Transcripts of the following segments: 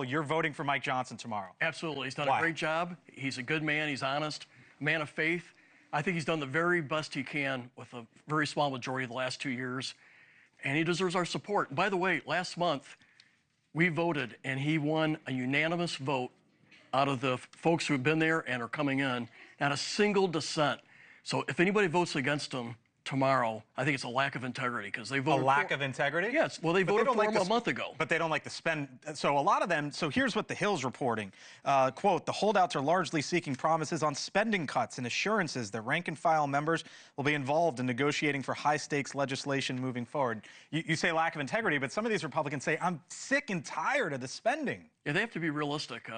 you're voting for Mike Johnson tomorrow. Absolutely. He's done Why? a great job. He's a good man. He's honest, a man of faith. I think he's done the very best he can with a very small majority of the last 2 years, and he deserves our support. By the way, last month, we voted, and he won a unanimous vote out of the folks who have been there and are coming in, not a single dissent. So if anybody votes against him tomorrow, I think it's a lack of integrity because they voted A lack of integrity? Yes. Well, they voted for him a month ago. But they don't like to spend. So a lot of them. So here's what the Hill's reporting. Quote, the holdouts are largely seeking promises on spending cuts and assurances that rank and file members will be involved in negotiating for high stakes legislation moving forward. You say lack of integrity, but some of these Republicans say, I'm sick and tired of the spending. Yeah, they have to be realistic.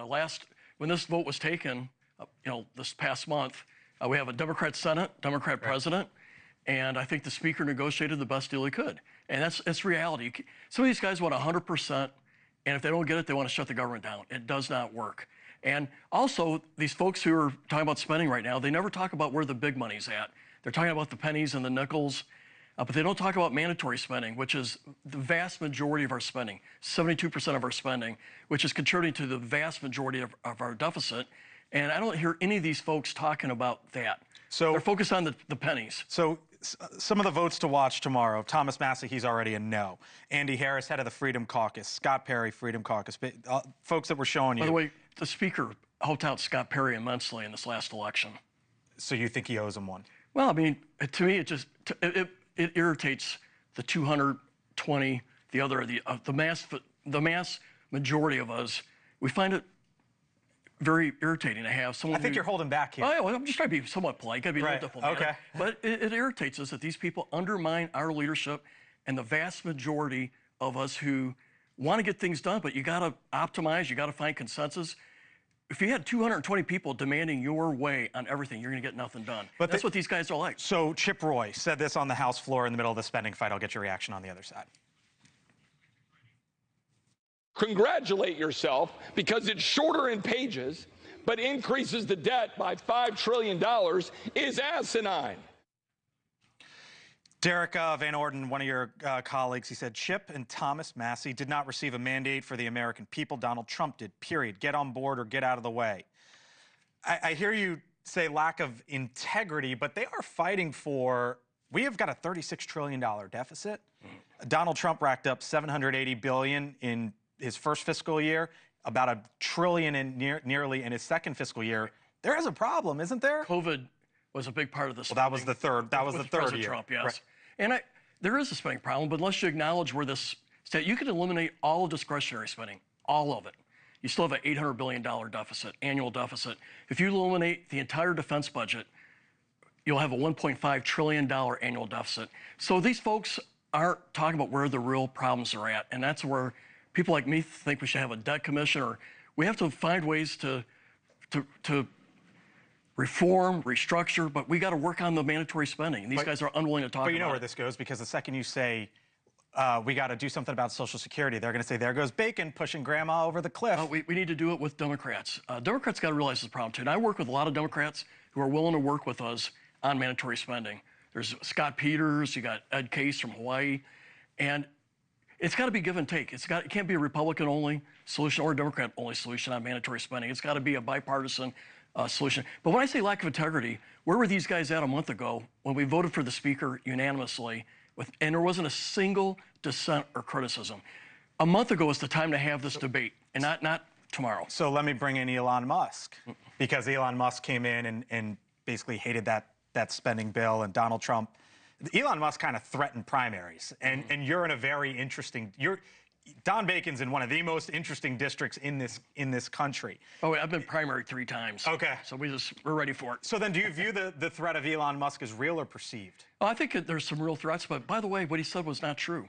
When this vote was taken, this past month, we have a Democrat Senate, Democrat president. And I think the speaker negotiated the best deal he could. And that's reality. Some of these guys want 100%, and if they don't get it, they want to shut the government down. It does not work. And also, these folks who are talking about spending right now, they never talk about where the big money's at. They're talking about the pennies and the nickels, but they don't talk about mandatory spending, which is the vast majority of our spending, 72% of our spending, which is contributing to the vast majority of our deficit. And I don't hear any of these folks talking about that. So they're focused on the pennies. So some of the votes to watch tomorrow: Thomas Massie, he's already a no. Andy Harris, head of the Freedom Caucus. Scott Perry, Freedom Caucus. Folks that we're showing you. By the way, the speaker helped out Scott Perry immensely in this last election. So you think he owes him one? Well, I mean, to me, it irritates the 220, the mass majority of us. We find it very irritating to have someone. I think you're holding back here. Oh, yeah, well, I'm just trying to be somewhat polite. Got to be a little diplomatic. Okay. But it irritates us that these people undermine our leadership, and the vast majority of us who want to get things done, but you got to optimize. You got to find consensus. If you had 220 people demanding your way on everything, you're going to get nothing done. But that's what these guys are like. So Chip Roy said this on the House floor in the middle of the spending fight. I'll get your reaction on the other side. Congratulate yourself because it's shorter in pages, but increases the debt by $5 trillion is asinine. Derek Van Orden, one of your colleagues, he said, Chip and Thomas Massie did not receive a mandate for the American people. Donald Trump did, period. Get on board or get out of the way. I hear you say lack of integrity, but they are fighting for, we have got a $36 trillion deficit. Donald Trump racked up $780 billion in his first fiscal year, about $1 trillion nearly in his second fiscal year. There is a problem, isn't there? COVID was a big part of this. Well, that was the third. That was the third year. Trump, yes. Right. And there is a spending problem, but unless you acknowledge where this state, you can eliminate all of discretionary spending, all of it. You still have an $800 billion deficit, annual deficit. If you eliminate the entire defense budget, you'll have a $1.5 trillion annual deficit. So these folks aren't talking about where the real problems are at, and that's where people like me think we should have a debt commission, or we have to find ways to reform, restructure, but we got to work on the mandatory spending. And these guys are unwilling to talk about it. But you know where this goes, because the second you say, we got to do something about Social Security, they're going to say, there goes Bacon pushing grandma over the cliff. We need to do it with Democrats. Democrats got to realize this problem, too. And I work with a lot of Democrats who are willing to work with us on mandatory spending. There's Scott Peters, you got Ed Case from Hawaii, and it's got to be give and take. It can't be a Republican-only solution or a Democrat-only solution on mandatory spending. It's got to be a bipartisan solution. But when I say lack of integrity, where were these guys at a month ago when we voted for the speaker unanimously, and there wasn't a single dissent or criticism? A month ago was the time to have this debate, and not tomorrow. So let me bring in Elon Musk, because Elon Musk came in and basically hated that spending bill, and Donald Trump. Elon Musk kind of threatened primaries, and you're in a very interesting. Don Bacon's in one of the most interesting districts in this country. Oh, I've been primaried 3 times. Okay. So we're ready for it. So then, do you view the threat of Elon Musk as real or perceived? Well, I think there's some real threats, but by the way, what he said was not true.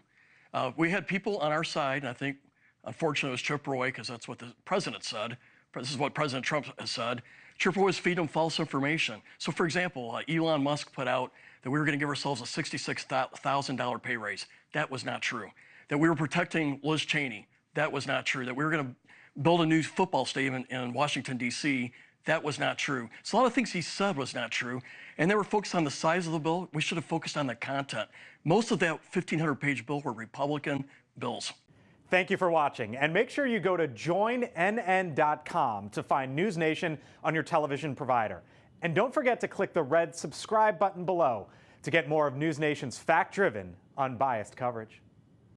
We had people on our side, and I think, unfortunately, it was Chip Roy, because that's what the president said. This is what President Trump has said. Chip Roy was feeding him false information. So, for example, Elon Musk put out that we were going to give ourselves a $66,000 pay raise. That was not true. That we were protecting Liz Cheney. That was not true. That we were going to build a new football stadium in Washington, D.C. That was not true. So a lot of things he said was not true. And they were focused on the size of the bill. We should have focused on the content. Most of that 1,500-page bill were Republican bills. Thank you for watching, and make sure you go to joinnn.com to find NewsNation on your television provider. And don't forget to click the red subscribe button below to get more of NewsNation's fact-driven, unbiased coverage.